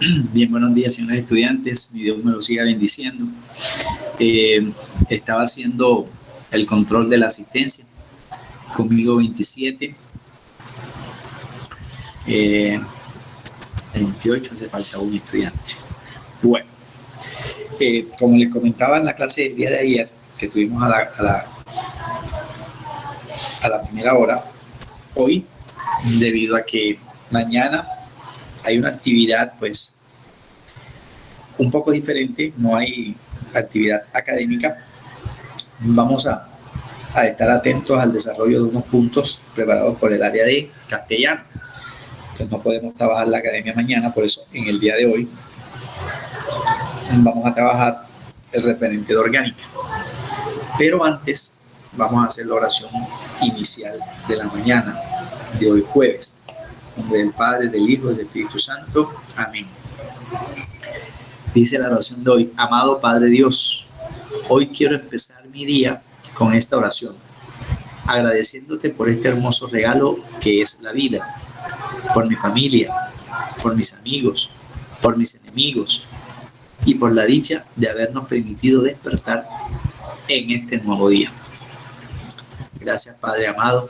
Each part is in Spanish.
Bien, buenos días, señores estudiantes. Mi Dios me lo siga bendiciendo. Estaba haciendo el control de la asistencia. Conmigo 27. 28, hace falta un estudiante. Bueno, como les comentaba en la clase del día de ayer, que tuvimos a la primera hora, hoy, debido a que mañana hay una actividad pues un poco diferente, no hay actividad académica, vamos a estar atentos al desarrollo de unos puntos preparados por el área de castellano. Entonces no podemos trabajar la academia mañana, por eso en el día de hoy vamos a trabajar el referente de orgánica. Pero antes vamos a hacer la oración inicial de la mañana de hoy jueves. En nombre del Padre, del Hijo y del Espíritu Santo. Amén. Dice la oración de hoy: amado Padre Dios, hoy quiero empezar mi día con esta oración, agradeciéndote por este hermoso regalo que es la vida, por mi familia, por mis amigos, por mis enemigos y por la dicha de habernos permitido despertar en este nuevo día. Gracias, Padre amado,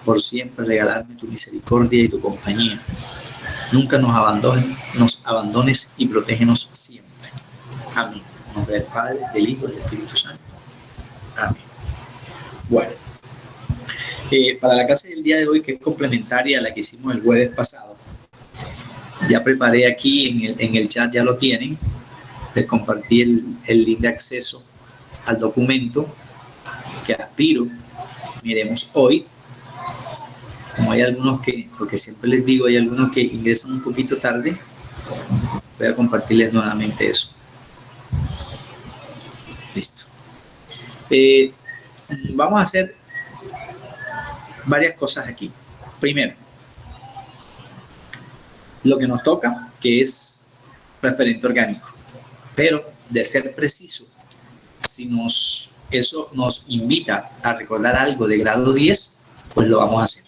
por siempre regalarme tu misericordia y tu compañía. Nunca nos abandones y protégenos siempre. Amén. En nombre del Padre, del Hijo y del Espíritu Santo. Amén. Bueno, para la clase del día de hoy, que es complementaria a la que hicimos el jueves pasado, ya preparé aquí en el chat, ya lo tienen. Les compartí el link de acceso al documento que aspiro miremos hoy. Como hay algunos que, porque siempre les digo, hay algunos que ingresan un poquito tarde, voy a compartirles nuevamente eso. Listo. Vamos a hacer varias cosas aquí. Primero, lo que nos toca, que es referente orgánico. Pero, de ser preciso, si eso nos invita a recordar algo de grado 10, pues lo vamos a hacer,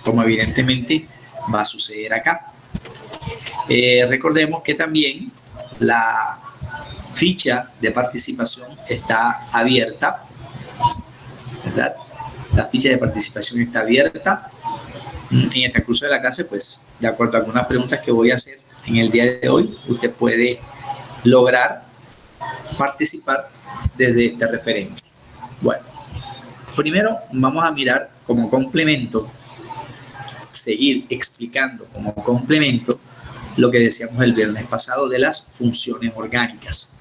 como evidentemente va a suceder acá. Recordemos que también la ficha de participación está abierta, ¿verdad? La ficha de participación está abierta. En el transcurso de la clase, pues, de acuerdo a algunas preguntas que voy a hacer en el día de hoy, usted puede lograr participar desde este referente. Bueno, primero vamos a mirar como complemento, seguir explicando como complemento lo que decíamos el viernes pasado de las funciones orgánicas.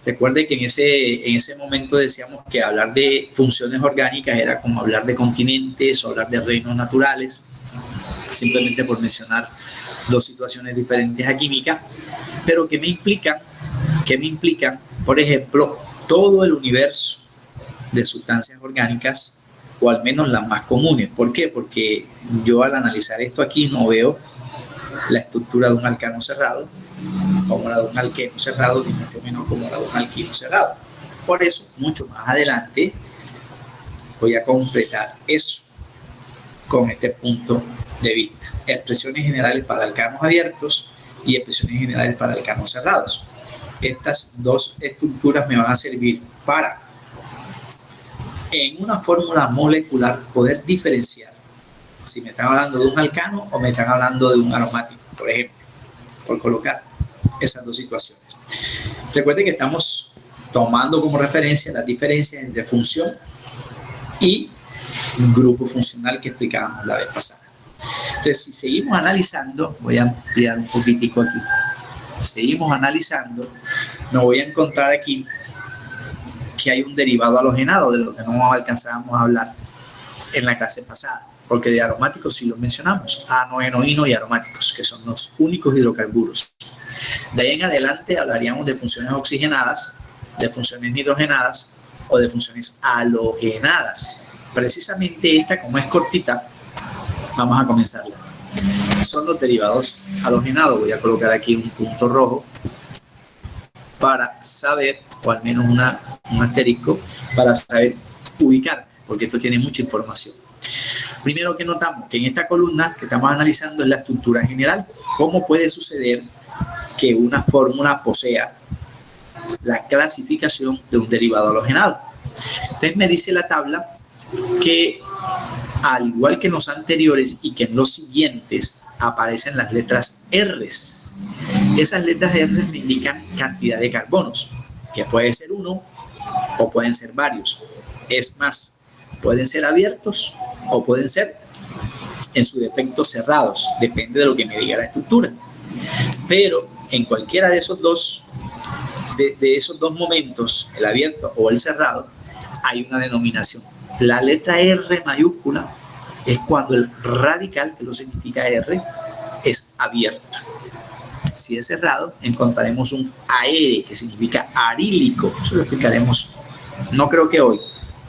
Recuerde que en ese momento decíamos que hablar de funciones orgánicas era como hablar de continentes o hablar de reinos naturales, simplemente por mencionar dos situaciones diferentes a química, pero que me implican, por ejemplo, todo el universo de sustancias orgánicas, o al menos las más comunes. ¿Por qué? Porque yo al analizar esto aquí no veo la estructura de un alcano cerrado como la de un alqueno cerrado, ni mucho menos como la de un alquino cerrado. Por eso, mucho más adelante, voy a completar eso con este punto de vista. Expresiones generales para alcanos abiertos y expresiones generales para alcanos cerrados. Estas dos estructuras me van a servir para, en una fórmula molecular, poder diferenciar si me están hablando de un alcano o me están hablando de un aromático, por ejemplo, por colocar esas dos situaciones. Recuerden que estamos tomando como referencia las diferencias entre función y grupo funcional que explicábamos la vez pasada. Entonces, si seguimos analizando, voy a ampliar un poquitico aquí, seguimos analizando, me voy a encontrar aquí que hay un derivado halogenado de lo que no alcanzábamos a hablar en la clase pasada, porque de aromáticos sí los mencionamos, anoenoíno y aromáticos, que son los únicos hidrocarburos. De ahí en adelante hablaríamos de funciones oxigenadas, de funciones nitrogenadas o de funciones halogenadas. Precisamente esta, como es cortita, vamos a comenzarla. Son los derivados halogenados. Voy a colocar aquí un punto rojo para saber, o al menos un asterisco, para saber ubicar, porque esto tiene mucha información. Primero que notamos que en esta columna que estamos analizando es la estructura general, cómo puede suceder que una fórmula posea la clasificación de un derivado halogenado. Entonces me dice la tabla que al igual que en los anteriores y que en los siguientes aparecen las letras R. Esas letras R me indican cantidad de carbonos, que puede ser uno o pueden ser varios. Es más, pueden ser abiertos o pueden ser en su defecto cerrados, depende de lo que me diga la estructura. Pero en cualquiera de esos dos, de esos dos momentos, el abierto o el cerrado, hay una denominación. La letra R mayúscula es cuando el radical, que lo significa R, es abierto. Si es cerrado, encontraremos un AR, que significa arílico. Eso lo explicaremos, no creo que hoy,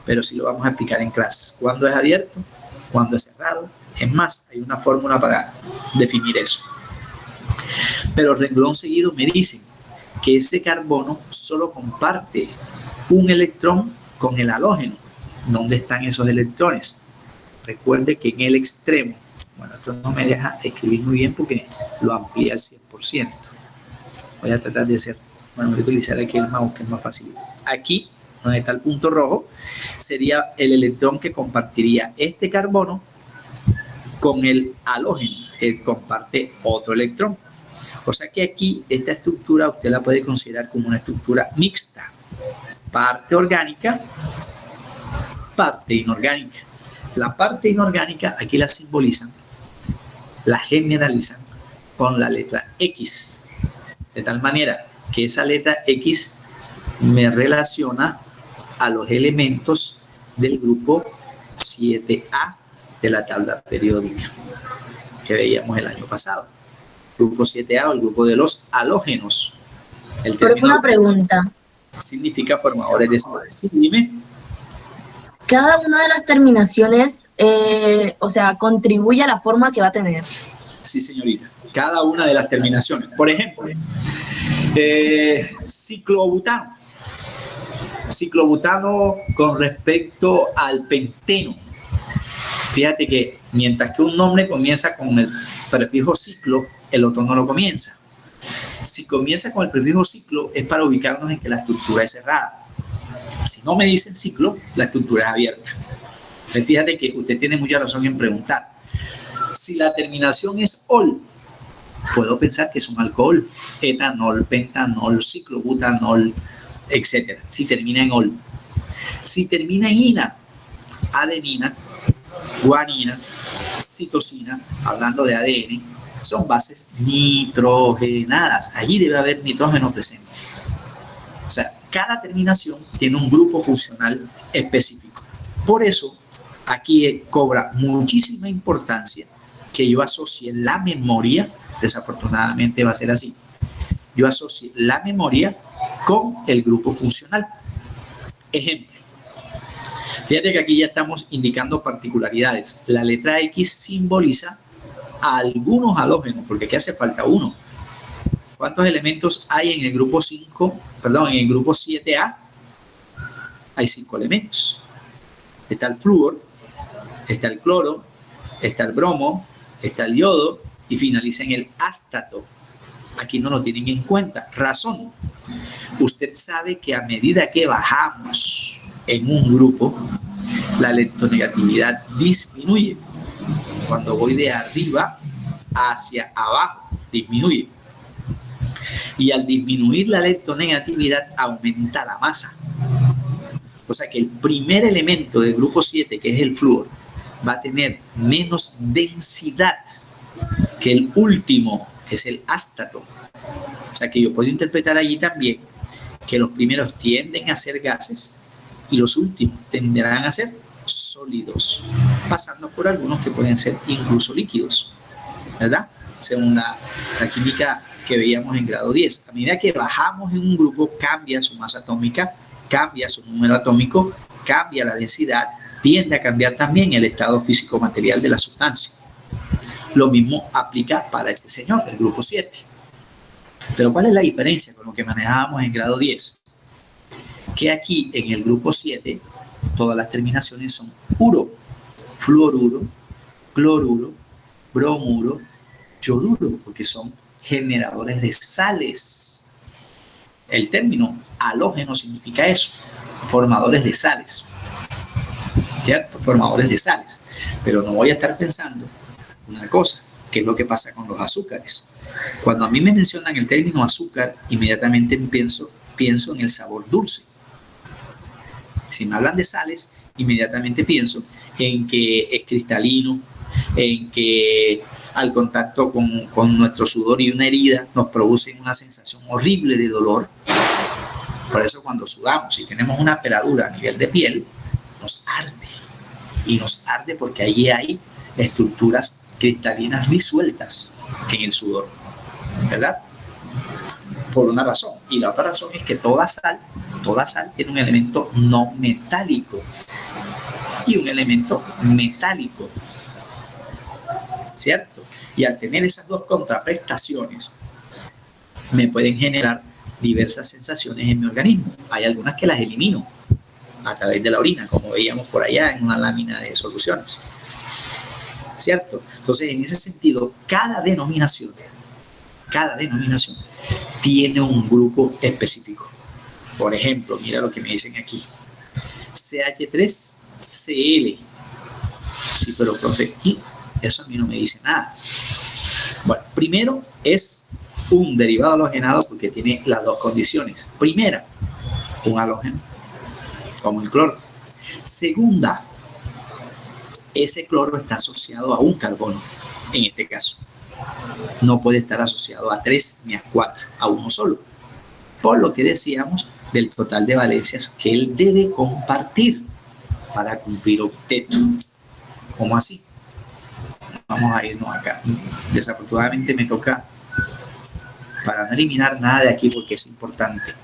pero sí lo vamos a explicar en clases. ¿Cuándo es abierto? ¿Cuándo es cerrado? Es más, hay una fórmula para definir eso. Pero renglón seguido me dicen que ese carbono solo comparte un electrón con el halógeno. ¿Dónde están esos electrones? Recuerde que en el extremo, bueno, esto no me deja escribir muy bien porque lo amplía al 100%. Voy a tratar de hacer, bueno, voy a utilizar aquí el mouse que es más fácil. Aquí, donde está el punto rojo, sería el electrón que compartiría este carbono con el halógeno, que comparte otro electrón. O sea que aquí, esta estructura usted la puede considerar como una estructura mixta. Parte orgánica, parte inorgánica. La parte inorgánica aquí la simbolizan, la generalizan con la letra X. De tal manera que esa letra X me relaciona a los elementos del grupo 7A de la tabla periódica que veíamos el año pasado. Grupo 7A o el grupo de los halógenos. Pero una pregunta. Significa formadores de sales. Sí, dime. Cada una de las terminaciones, o sea, contribuye a la forma que va a tener. Sí, señorita. Cada una de las terminaciones. Por ejemplo, ciclobutano. Ciclobutano con respecto al penteno. Fíjate que mientras que un nombre comienza con el prefijo ciclo, el otro no lo comienza. Si comienza con el prefijo ciclo, es para ubicarnos en que la estructura es cerrada. Si no me dicen ciclo, la estructura es abierta. Entonces, fíjate que usted tiene mucha razón en preguntar. Si la terminación es ol, puedo pensar que es un alcohol, etanol, pentanol, ciclobutanol, etc. Si termina en ol. Si termina en ina, adenina, guanina, citosina, hablando de ADN, son bases nitrogenadas. Allí debe haber nitrógeno presente. O sea, cada terminación tiene un grupo funcional específico. Por eso, aquí cobra muchísima importancia que yo asocie la memoria, desafortunadamente va a ser así, yo asocie la memoria con el grupo funcional. Ejemplo, fíjate que aquí ya estamos indicando particularidades. La letra X simboliza a algunos halógenos, porque aquí hace falta uno. ¿Cuántos elementos hay en el grupo 5? Perdón, en el grupo 7A hay 5 elementos. Está el flúor, está el cloro, está el bromo, está el yodo y finaliza en el ástato. Aquí no lo tienen en cuenta. Razón. Usted sabe que a medida que bajamos en un grupo, la electronegatividad disminuye. Cuando voy de arriba hacia abajo, disminuye. Y al disminuir la electronegatividad, aumenta la masa. O sea que el primer elemento del grupo 7, que es el flúor, va a tener menos densidad que el último, que es el ástato. O sea que yo puedo interpretar allí también que los primeros tienden a ser gases y los últimos tenderán a ser sólidos, pasando por algunos que pueden ser incluso líquidos, ¿verdad? Según la química que veíamos en grado 10. A medida que bajamos en un grupo, cambia su masa atómica, cambia su número atómico, cambia la densidad, tiende a cambiar también el estado físico-material de la sustancia. Lo mismo aplica para este señor, el grupo 7. Pero ¿cuál es la diferencia con lo que manejábamos en grado 10? Que aquí en el grupo 7 todas las terminaciones son uro, fluoruro, cloruro, bromuro, yoduro, porque son generadores de sales. El término halógeno significa eso, formadores de sales, ¿cierto? Formadores de sales. Pero no voy a estar pensando una cosa, que es lo que pasa con los azúcares. Cuando a mí me mencionan el término azúcar, inmediatamente pienso en el sabor dulce. Si me hablan de sales, inmediatamente pienso en que es cristalino, en que al contacto con nuestro sudor y una herida nos producen una sensación horrible de dolor. Por eso cuando sudamos y tenemos una peladura a nivel de piel, nos arde. Y nos arde porque allí hay estructuras cristalinas disueltas en el sudor, ¿verdad? Por una razón. Y la otra razón es que toda sal tiene un elemento no metálico y un elemento metálico, ¿cierto? Y al tener esas dos contraprestaciones, me pueden generar diversas sensaciones en mi organismo. Hay algunas que las elimino a través de la orina, como veíamos por allá en una lámina de soluciones, ¿cierto? Entonces, en ese sentido, cada denominación tiene un grupo específico. Por ejemplo, mira lo que me dicen aquí. CH3Cl. Sí, pero profe, eso a mí no me dice nada. Bueno, primero es un derivado halogenado porque tiene las dos condiciones. Primera, un halógeno, como el cloro. Segunda, ese cloro está asociado a un carbono, en este caso. No puede estar asociado a 3 ni a 4, a uno solo. Por lo que decíamos del total de valencias que él debe compartir para cumplir octeto. ¿Cómo así? Vamos a irnos acá. Desafortunadamente me toca, para no eliminar nada de aquí porque es importante.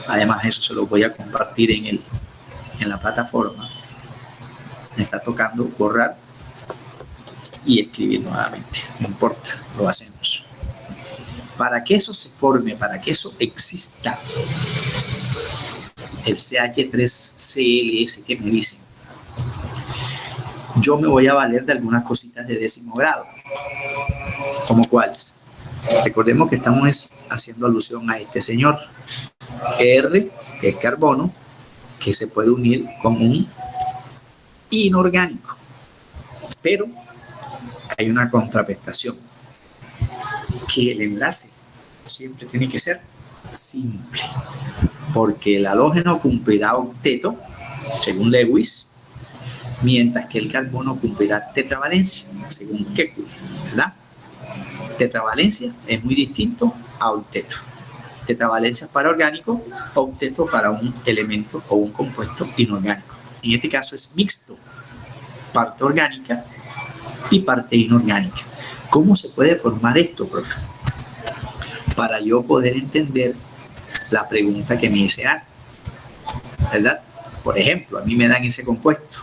Además, eso se lo voy a compartir en la plataforma. Me está tocando borrar y escribir nuevamente. No importa, lo hacemos. Para que eso se forme, para que eso exista, el CH3CL que me dicen, yo me voy a valer de algunas cositas de 10º grado. ¿Como cuáles? Recordemos que estamos haciendo alusión a este señor, R, que es carbono, que se puede unir con un inorgánico. Pero hay una contraprestación, que el enlace siempre tiene que ser simple, porque el halógeno cumplirá octeto, según Lewis, mientras que el carbono cumplirá tetravalencia, según Kekulé, ¿verdad? Tetravalencia es muy distinto a octeto. Tetravalencia para orgánico, octeto para un elemento o un compuesto inorgánico. En este caso es mixto, parte orgánica y parte inorgánica. ¿Cómo se puede formar esto, profe? Para yo poder entender la pregunta que me hice antes, ¿verdad? Por ejemplo, a mí me dan ese compuesto,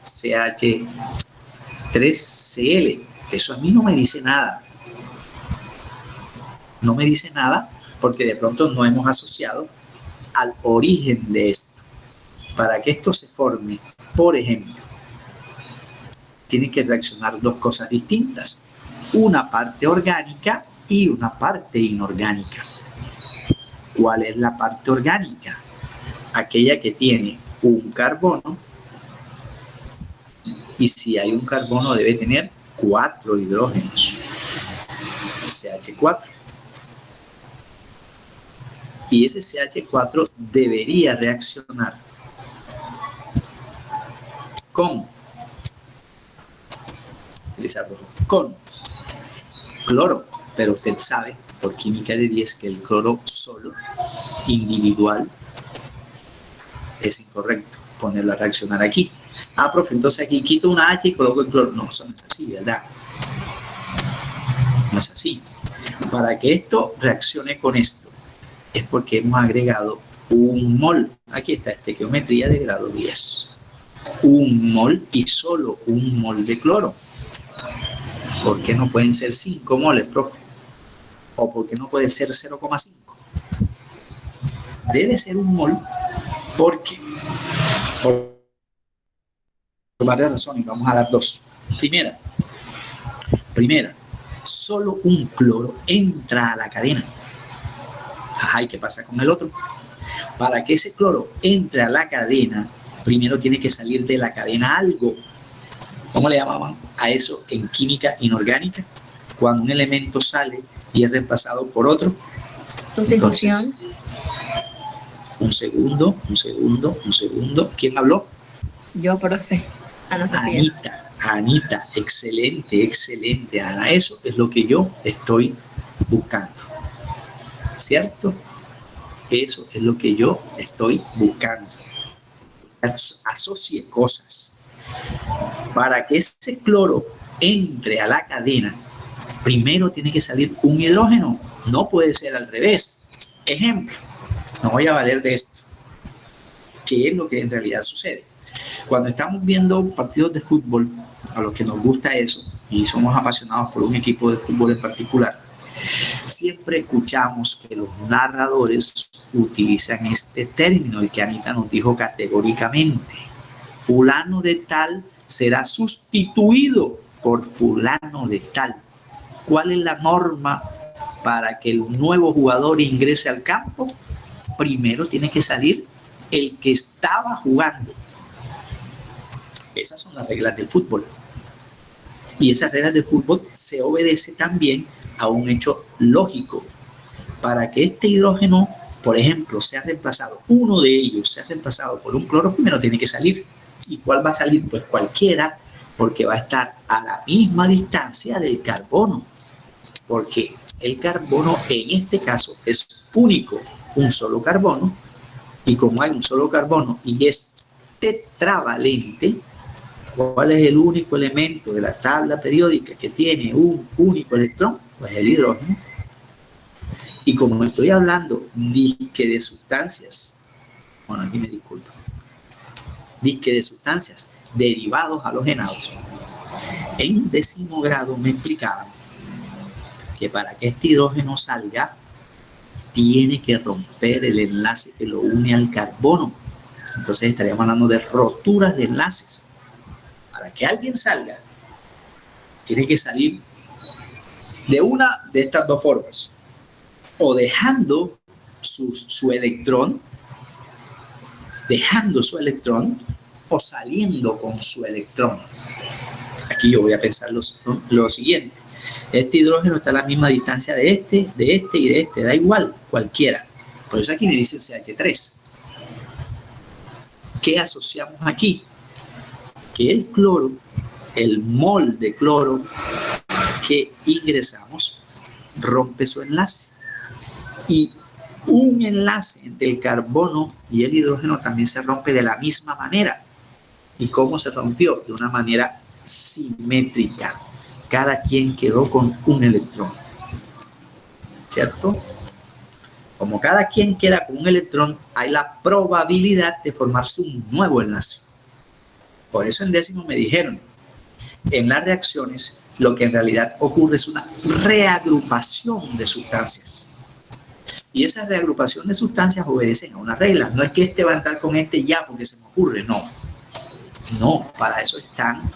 CH3Cl. Eso a mí no me dice nada. No me dice nada porque de pronto no hemos asociado al origen de esto. Para que esto se forme, por ejemplo, tienen que reaccionar dos cosas distintas. Una parte orgánica y una parte inorgánica. ¿Cuál es la parte orgánica? Aquella que tiene un carbono, y si hay un carbono debe tener 4 hidrógenos, CH4. Y ese CH4 debería reaccionar con cloro, pero usted sabe por química de 10 que el cloro solo, individual, es incorrecto ponerlo a reaccionar aquí. Ah, profe, entonces aquí quito una H y coloco el cloro. No, eso no es así, ¿verdad? No es así. Para que esto reaccione con esto, es porque hemos agregado un mol. Aquí está estequiometría de grado 10. Un mol y solo un mol de cloro. ¿Por qué no pueden ser 5 moles, profe? ¿O por qué no puede ser 0,5? Debe ser un mol porque, por varias razones, vamos a dar dos. Primera, solo un cloro entra a la cadena. Ajá, ¿y qué pasa con el otro? Para que ese cloro entre a la cadena, primero tiene que salir de la cadena algo. ¿Cómo le llamaban a eso en química inorgánica? Cuando un elemento sale y es reemplazado por otro. Sustitución. Entonces, un segundo. ¿Quién habló? Yo, profe. Ana Sofía. Anita, excelente, Ana. Eso es lo que yo estoy buscando. ¿Cierto? Eso es lo que yo estoy buscando. Asocie cosas. Para que ese cloro entre a la cadena, primero tiene que salir un hidrógeno. No puede ser al revés. Ejemplo, no voy a valer de esto. ¿Qué es lo que en realidad sucede? Cuando estamos viendo partidos de fútbol, a los que nos gusta eso, y somos apasionados por un equipo de fútbol en particular, siempre escuchamos que los narradores utilizan este término, el que Anita nos dijo categóricamente. Fulano de tal será sustituido por fulano de tal. ¿Cuál es la norma para que el nuevo jugador ingrese al campo? Primero tiene que salir el que estaba jugando. Esas son las reglas del fútbol. Y esas reglas del fútbol se obedece también a un hecho lógico. Para que este hidrógeno, por ejemplo, sea reemplazado, uno de ellos sea reemplazado por un cloro, primero tiene que salir. ¿Y cuál va a salir? Pues cualquiera, porque va a estar a la misma distancia del carbono. Porque el carbono en este caso es único, un solo carbono. Y como hay un solo carbono y es tetravalente, ¿cuál es el único elemento de la tabla periódica que tiene un único electrón? Pues el hidrógeno. Y como estoy hablando disque de sustancias, bueno, aquí me disculpo, disque de sustancias derivados halogenados, en 10º grado me explicaban que para que este hidrógeno salga, tiene que romper el enlace que lo une al carbono. Entonces estaríamos hablando de roturas de enlaces. Para que alguien salga, tiene que salir de una de estas dos formas. O dejando su electrón, o saliendo con su electrón. Aquí yo voy a pensar lo siguiente. Este hidrógeno está a la misma distancia de este y de este, da igual, cualquiera. Por eso aquí me dice CH3. ¿Qué asociamos aquí? Que el cloro, el mol de cloro que ingresamos, rompe su enlace. Y un enlace entre el carbono y el hidrógeno también se rompe de la misma manera. ¿Y cómo se rompió? De una manera simétrica. Cada quien quedó con un electrón, ¿cierto? Como cada quien queda con un electrón, hay la probabilidad de formarse un nuevo enlace. Por eso en 10º me dijeron, en las reacciones lo que en realidad ocurre es una reagrupación de sustancias. Y esa reagrupación de sustancias obedecen a una regla. No es que este va a entrar con este ya porque se me ocurre, no. No, para eso están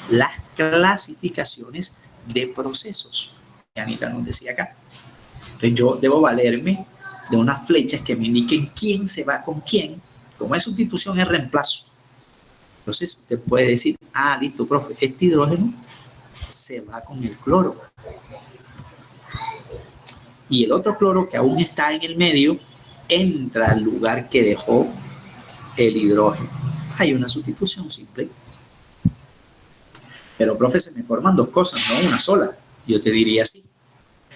las clasificaciones de procesos que Anita nos decía acá. Entonces yo debo valerme de unas flechas que me indiquen quién se va con quién. Como es sustitución, es reemplazo. Entonces usted puede decir, listo, profe, este hidrógeno se va con el cloro. Y el otro cloro que aún está en el medio entra al lugar que dejó el hidrógeno. Hay una sustitución simple. Pero, profe, se me forman dos cosas, no una sola. Yo te diría así.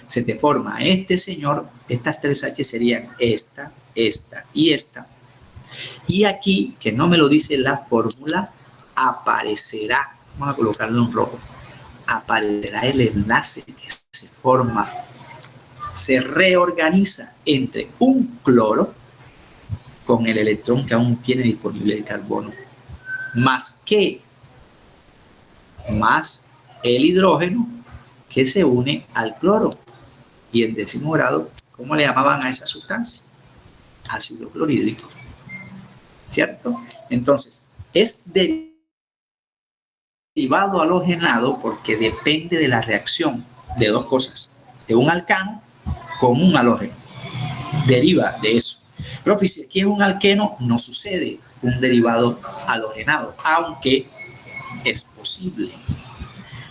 Se te forma este señor, estas 3 H serían esta, esta y esta. Y aquí, que no me lo dice la fórmula, aparecerá, vamos a colocarlo en rojo, aparecerá el enlace que se forma, se reorganiza entre un cloro con el electrón que aún tiene disponible el carbono, más el hidrógeno que se une al cloro. Y en 10º grado, ¿cómo le llamaban a esa sustancia? Ácido clorhídrico. ¿Cierto? Entonces, es derivado halogenado porque depende de la reacción. de dos cosas, de un alcano con un halógeno. Deriva de eso. Profe, si aquí es un alqueno, no sucede un derivado halogenado, aunque es posible.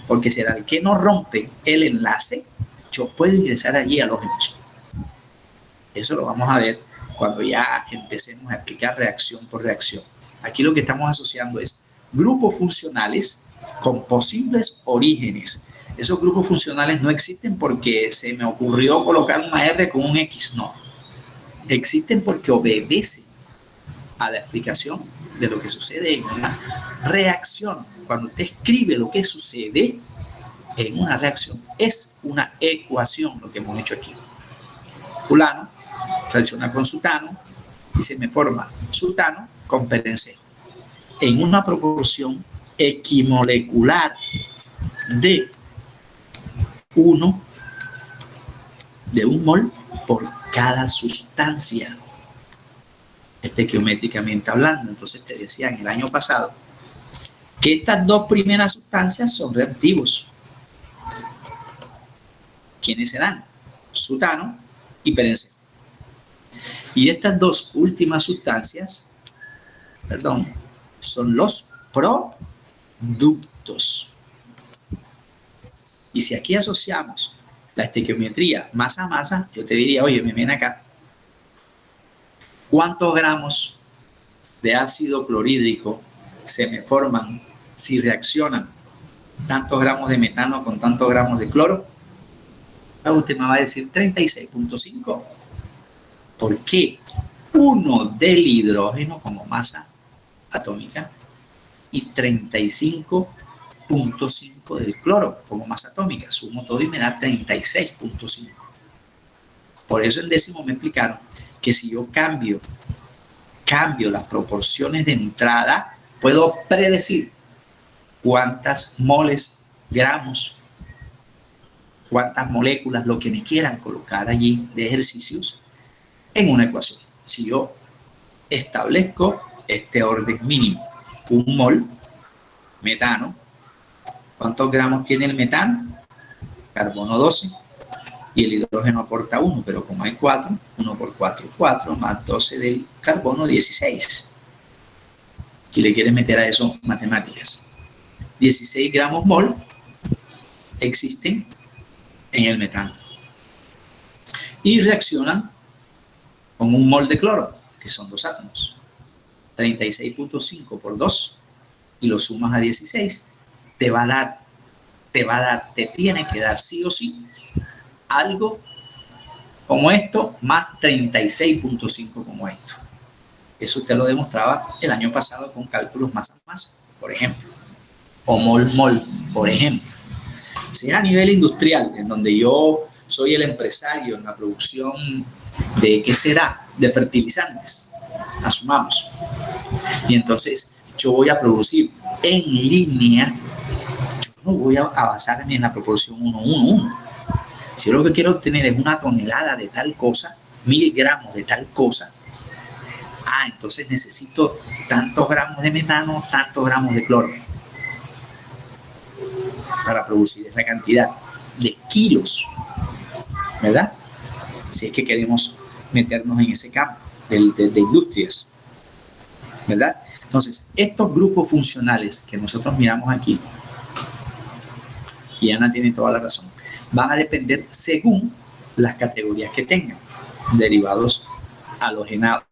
Porque si el alqueno rompe el enlace, yo puedo ingresar allí halógenos. Eso lo vamos a ver cuando ya empecemos a explicar reacción por reacción. Aquí lo que estamos asociando es grupos funcionales con posibles orígenes. Esos grupos funcionales no existen porque se me ocurrió colocar una R con un X, no. Existen porque obedecen a la explicación de lo que sucede en una reacción. Cuando usted escribe lo que sucede en una reacción, es una ecuación lo que hemos hecho aquí. Fulano reacciona con sutano y se me forma sutano con perencejo en una proporción equimolecular de 1 mol por cada sustancia, estequiométricamente hablando. Entonces te decía en el año pasado que estas dos primeras sustancias son reactivos. ¿Quiénes serán? Sutano y perencejo. Y estas dos últimas sustancias, son los productos. Y si aquí asociamos la estequiometría masa a masa, yo te diría, oye, me ven acá, ¿cuántos gramos de ácido clorhídrico se me forman si reaccionan tantos gramos de metano con tantos gramos de cloro? Usted me va a decir 36.5. ¿Por qué? 1 del hidrógeno como masa atómica y 35.5 del cloro como masa atómica. Sumo todo y me da 36.5. Por eso en décimo me explicaron que si yo cambio las proporciones de entrada, puedo predecir cuántas moles, gramos, cuántas moléculas, lo que me quieran colocar allí de ejercicios en una ecuación. Si yo establezco este orden mínimo, 1 mol metano, ¿cuántos gramos tiene el metano? Carbono 12 y el hidrógeno aporta 1, pero como hay 4, 1 por 4, 4 más 12 del carbono, 16. Si le quieres meter a eso matemáticas, 16 gramos mol existen en el metano y reaccionan con 1 mol de cloro, que son 2 átomos. 36.5 por 2 y lo sumas a 16, te tiene que dar sí o sí algo como esto más 36.5 como esto. Eso usted lo demostraba el año pasado con cálculos masa a masa, por ejemplo, o mol, por ejemplo. Si es a nivel industrial, en donde yo soy el empresario en la producción de, ¿qué será?, de fertilizantes, asumamos. Y entonces yo voy a producir en línea, yo no voy a basarme en la proporción 1:1:1. Si yo lo que quiero obtener es 1 tonelada de tal cosa, 1000 gramos de tal cosa, entonces necesito tantos gramos de metano, tantos gramos de cloro para producir esa cantidad de kilos, ¿verdad? Si es que queremos meternos en ese campo de industrias, ¿verdad? Entonces, estos grupos funcionales que nosotros miramos aquí, y Ana tiene toda la razón, van a depender según las categorías que tengan, derivados halogenados.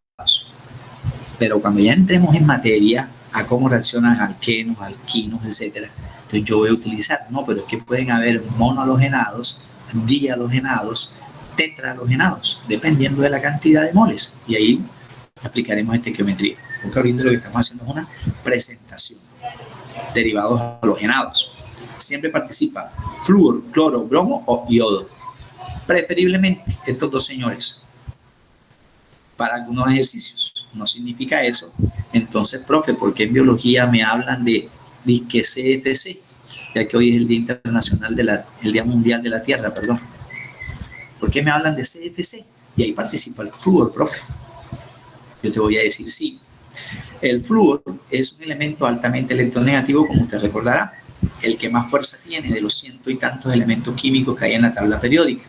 Pero cuando ya entremos en materia a cómo reaccionan alquenos, alquinos, etcétera, entonces yo voy a utilizar, pero es que pueden haber monohalogenados, dihalogenados, tetrahalogenados, dependiendo de la cantidad de moles. Y ahí aplicaremos estequiometría. Porque ahorita lo que estamos haciendo es una presentación. Derivados halogenados. Siempre participa flúor, cloro, bromo o yodo. Preferiblemente estos dos señores para algunos ejercicios. No significa eso. Entonces, profe, ¿por qué en biología me hablan de CFC? Ya que hoy es el Día Internacional el Día Mundial de la Tierra, perdón. ¿Por qué me hablan de CFC? Y ahí participa el flúor, profe. Yo te voy a decir sí. El flúor es un elemento altamente electronegativo, como usted recordará. el que más fuerza tiene de los ciento y tantos elementos químicos que hay en la tabla periódica.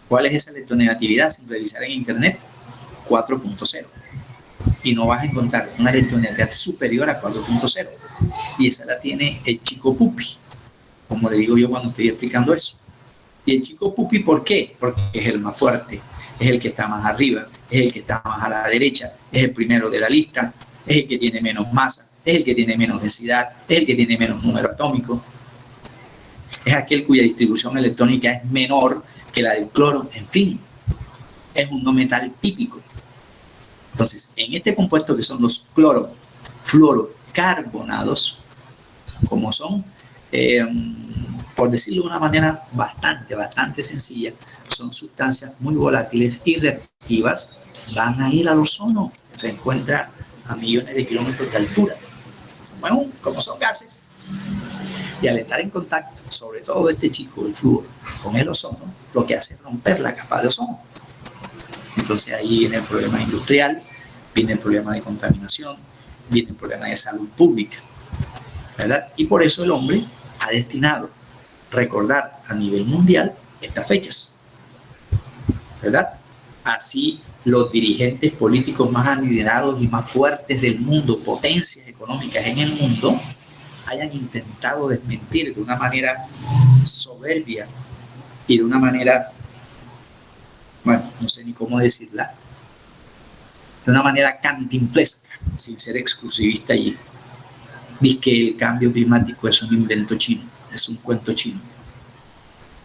¿Cuál es esa electronegatividad? Sin revisar en internet, 4.0. Y no vas a encontrar una electronegatividad superior a 4.0. Y esa la tiene el chico pupi, como le digo yo cuando estoy explicando eso. Y el chico pupi, ¿por qué? Porque es el más fuerte, es el que está más arriba, es el que está más a la derecha, es el primero de la lista, es el que tiene menos masa, es el que tiene menos densidad, es el que tiene menos número atómico, es aquel cuya distribución electrónica es menor que la del cloro, en fin, es un no metal típico. Entonces, en este compuesto que son los clorofluorocarbonados, como son, por decirlo de una manera bastante sencilla, son sustancias muy volátiles y reactivas, van a ir al ozono, que se encuentra a millones de kilómetros de altura. Bueno, como son gases, y al estar en contacto, sobre todo este chico, el flúor, con el ozono, lo que hace es romper la capa de ozono. Entonces ahí viene el problema industrial, viene el problema de contaminación, viene el problema de salud pública, ¿verdad? Y por eso el hombre ha destinado recordar a nivel mundial estas fechas, ¿verdad? Así los dirigentes políticos más adinerados y más fuertes del mundo, potencias económicas en el mundo, hayan intentado desmentir de una manera soberbia y de una manera, bueno, no sé ni cómo decirla, de una manera cantinflesca, sin ser exclusivista allí. Dice que el cambio climático es un invento chino, es un cuento chino.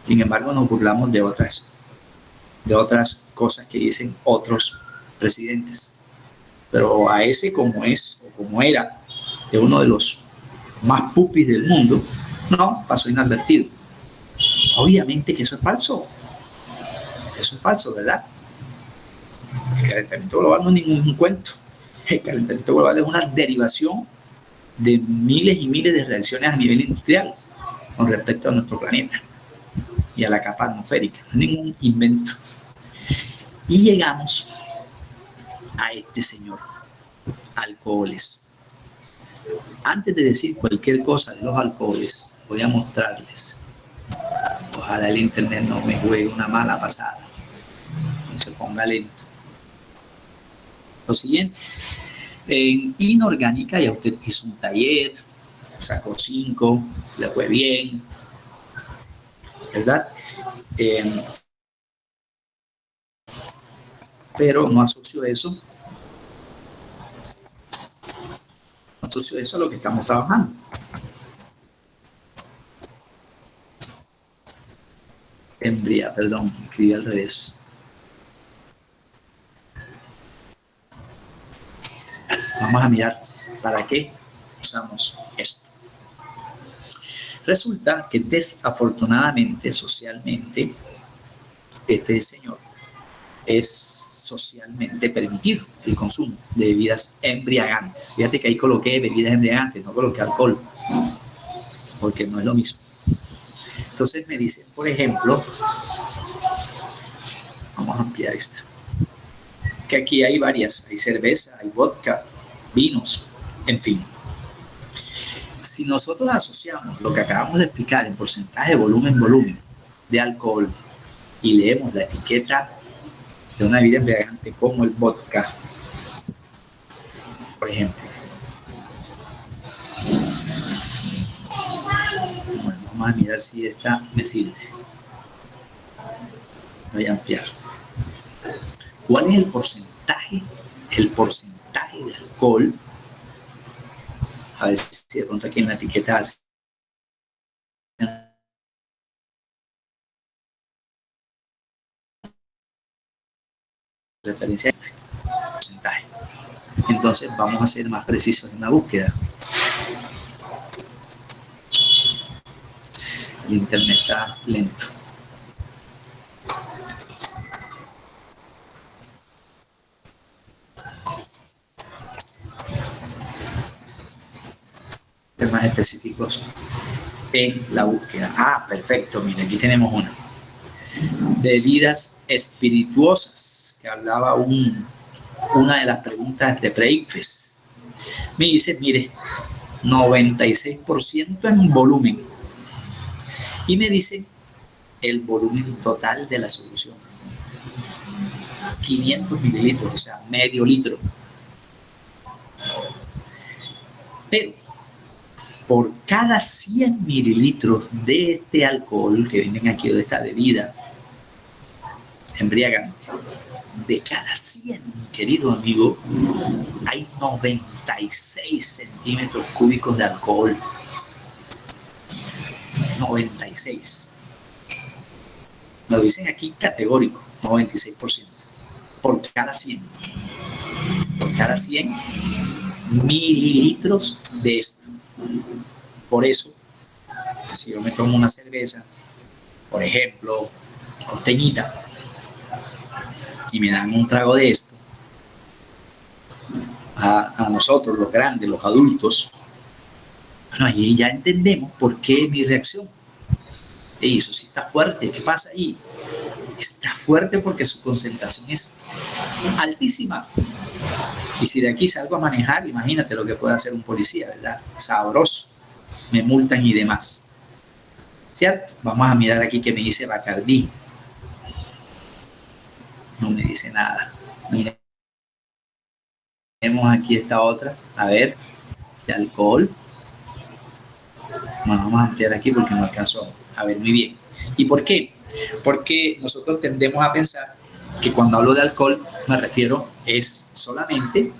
Sin embargo, nos burlamos de otras cosas que dicen otros presidentes. Pero a ese, como es o como era de uno de los más pupis del mundo, no, pasó inadvertido. Obviamente que eso es falso. Eso es falso, ¿verdad? El calentamiento global no es ningún cuento. El calentamiento global es una derivación de miles y miles de reacciones a nivel industrial con respecto a nuestro planeta y a la capa atmosférica. No es ningún invento. Y llegamos a este señor, alcoholes. Antes de decir cualquier cosa de los alcoholes, voy a mostrarles. Ojalá el internet no me juegue una mala pasada, no se ponga lento. Lo siguiente, en inorgánica ya usted hizo un taller, sacó 5, le fue bien, ¿verdad? Pero no asocio eso a lo que estamos trabajando. Perdón, escribí al revés. Vamos a mirar para qué usamos esto. Resulta que desafortunadamente, socialmente, este señor es socialmente permitido el consumo de bebidas embriagantes. Fíjate que ahí coloqué bebidas embriagantes, no coloqué alcohol, porque no es lo mismo. Entonces me dicen, por ejemplo, vamos a ampliar esta, que aquí hay varias, hay cerveza, hay vodka, vinos, en fin. Si nosotros asociamos lo que acabamos de explicar en porcentaje de volumen de alcohol y leemos la etiqueta de una bebida embriagante como el vodka, por ejemplo. Bueno, vamos a mirar si esta me sirve. Voy a ampliar. ¿Cuál es el porcentaje? El porcentaje de alcohol. A ver si de pronto aquí en la etiqueta hace referencia a porcentaje. Entonces vamos a ser más precisos en la búsqueda. El internet está lento. Ser más específicos en la búsqueda. Ah, perfecto. Mira, aquí tenemos una. Bebidas espirituosas, que hablaba una de las preguntas de Preifes. Me dice, mire, 96% en volumen. Y me dice el volumen total de la solución. 500 mililitros, o sea, medio litro. Pero por cada 100 mililitros de este alcohol que venden aquí, o de esta bebida embriagante, de cada 100, mi querido amigo, hay 96 centímetros cúbicos de alcohol. 96. Me lo dicen aquí categórico, 96%. Por cada 100. Por cada 100 mililitros de esto. Por eso, si yo me tomo una cerveza, por ejemplo, costeñita, y me dan un trago de esto, a nosotros, los grandes, los adultos, bueno, ahí ya entendemos por qué mi reacción. Y eso sí está fuerte. ¿Qué pasa ahí? Está fuerte porque su concentración es altísima. Y si de aquí salgo a manejar, imagínate lo que puede hacer un policía, ¿verdad? Sabroso. Me multan y demás. ¿Cierto? Vamos a mirar aquí que me dice Bacardí. No me dice nada. Miremos aquí esta otra. A ver, de alcohol. Bueno, vamos a ampliar aquí porque no alcanzó a ver muy bien. ¿Y por qué? Porque nosotros tendemos a pensar que cuando hablo de alcohol me refiero es solamente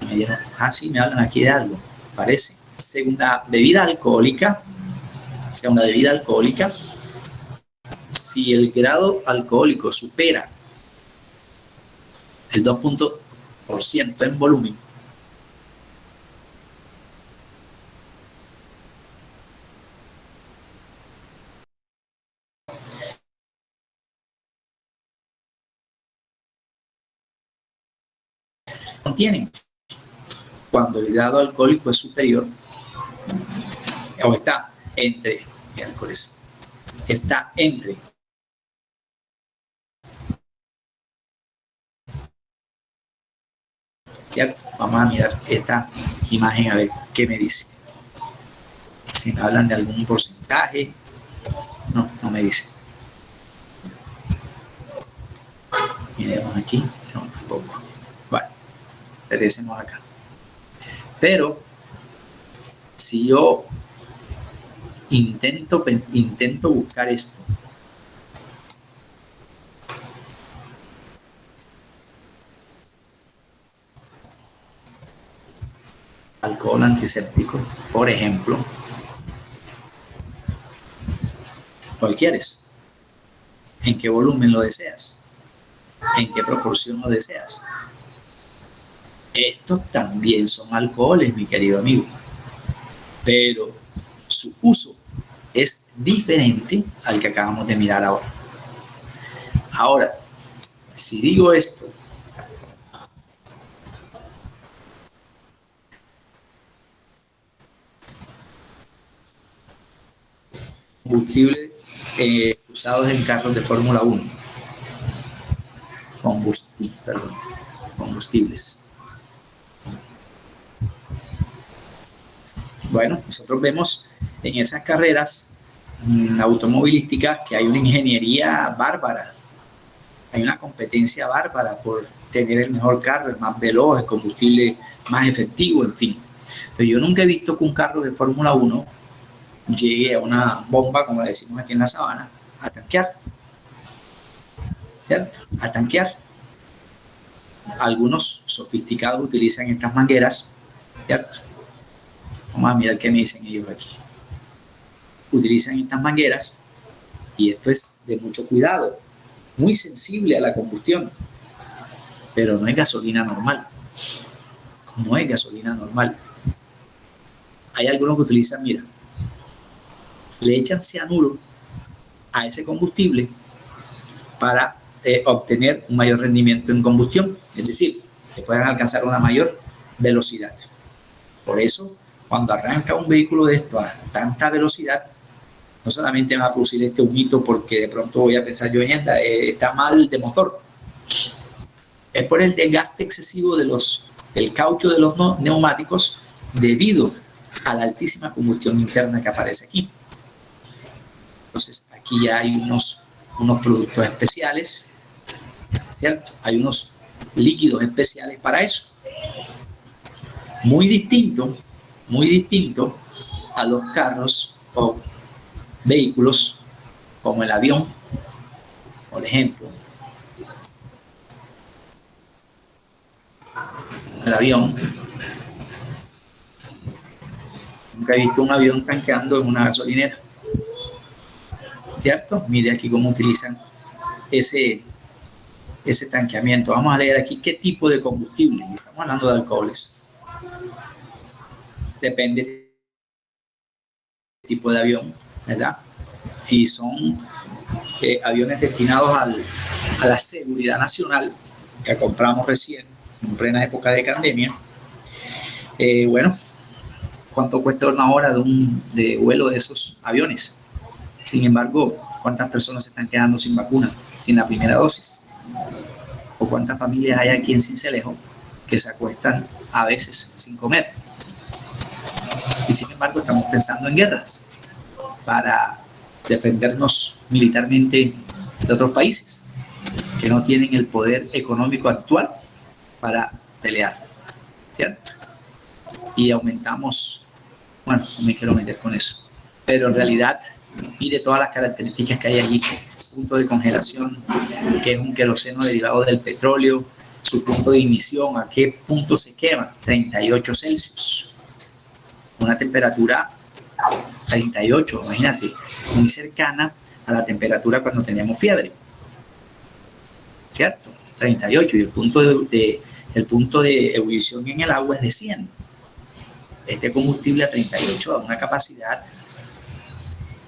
me dijeron, sí, me hablan aquí de algo, parece. Segunda bebida alcohólica, si el grado alcohólico supera el 2% en volumen, contienen. Cuando el grado alcohólico es superior o está entre miércoles, está entre ¿cierto? Vamos a mirar esta imagen a ver qué me dice. Si me hablan de algún porcentaje, no me dice. Miremos aquí, no, tampoco. Bueno, regresemos acá. Pero si yo intento buscar esto, alcohol antiséptico, por ejemplo, ¿cuál quieres? ¿En qué volumen lo deseas? ¿En qué proporción lo deseas? Estos también son alcoholes, mi querido amigo, pero su uso es diferente al que acabamos de mirar ahora. Ahora, si digo esto, combustibles usados en carros de Fórmula 1, combustibles. Bueno, nosotros vemos en esas carreras automovilísticas que hay una ingeniería bárbara, hay una competencia bárbara por tener el mejor carro, el más veloz, el combustible más efectivo, en fin. Pero yo nunca he visto que un carro de Fórmula 1 llegue a una bomba, como le decimos aquí en la sabana, a tanquear, ¿cierto? A tanquear. Algunos sofisticados utilizan estas mangueras, ¿cierto? Vamos a mirar qué me dicen ellos aquí. Utilizan estas mangueras y esto es de mucho cuidado, muy sensible a la combustión, pero no es gasolina normal. No es gasolina normal. Hay algunos que utilizan, mira, le echan cianuro a ese combustible para obtener un mayor rendimiento en combustión, es decir, que puedan alcanzar una mayor velocidad. Por eso, cuando arranca un vehículo de esto a tanta velocidad, no solamente va a producir este humito porque de pronto voy a pensar yo, está mal de motor, es por el desgaste excesivo del caucho de los neumáticos debido a la altísima combustión interna que aparece aquí. Entonces, aquí ya hay unos productos especiales, ¿cierto? Hay unos líquidos especiales para eso. Muy distinto a los carros o vehículos como el avión, por ejemplo. El avión. Nunca he visto un avión tanqueando en una gasolinera, ¿cierto? Mire aquí cómo utilizan ese tanqueamiento. Vamos a leer aquí qué tipo de combustible. Estamos hablando de alcoholes. Depende del tipo de avión, ¿verdad? Si son aviones destinados a la seguridad nacional, que compramos recién, en plena época de pandemia, bueno, ¿cuánto cuesta una hora de vuelo de esos aviones? Sin embargo, ¿cuántas personas se están quedando sin vacuna, sin la primera dosis? ¿O cuántas familias hay aquí en Sincelejo que se acuestan a veces sin comer? Y sin embargo, estamos pensando en guerras para defendernos militarmente de otros países que no tienen el poder económico actual para pelear, ¿cierto? Y aumentamos, bueno, no me quiero meter con eso, pero en realidad, mire todas las características que hay allí: punto de congelación, que es un queroseno derivado del petróleo, su punto de ignición, a qué punto se quema, 38 Celsius, una temperatura 38, imagínate, muy cercana a la temperatura cuando teníamos fiebre, ¿cierto? 38, y el punto de ebullición en el agua es de 100. Este combustible a 38 da una capacidad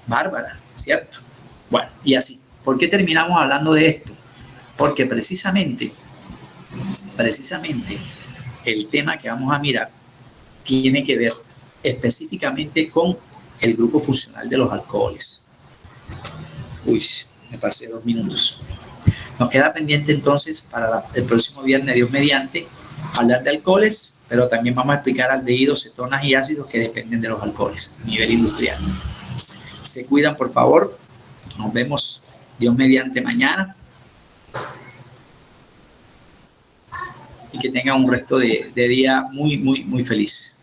bárbara, ¿cierto? Bueno, y así. ¿Por qué terminamos hablando de esto? Porque precisamente el tema que vamos a mirar tiene que ver específicamente con el grupo funcional de los alcoholes. Uy, me pasé 2 minutos. Nos queda pendiente entonces para el próximo viernes, Dios mediante, hablar de alcoholes, pero también vamos a explicar aldehídos, cetonas y ácidos que dependen de los alcoholes a nivel industrial. Se cuidan, por favor. Nos vemos, Dios mediante, mañana. Y que tengan un resto de día muy, muy, muy feliz.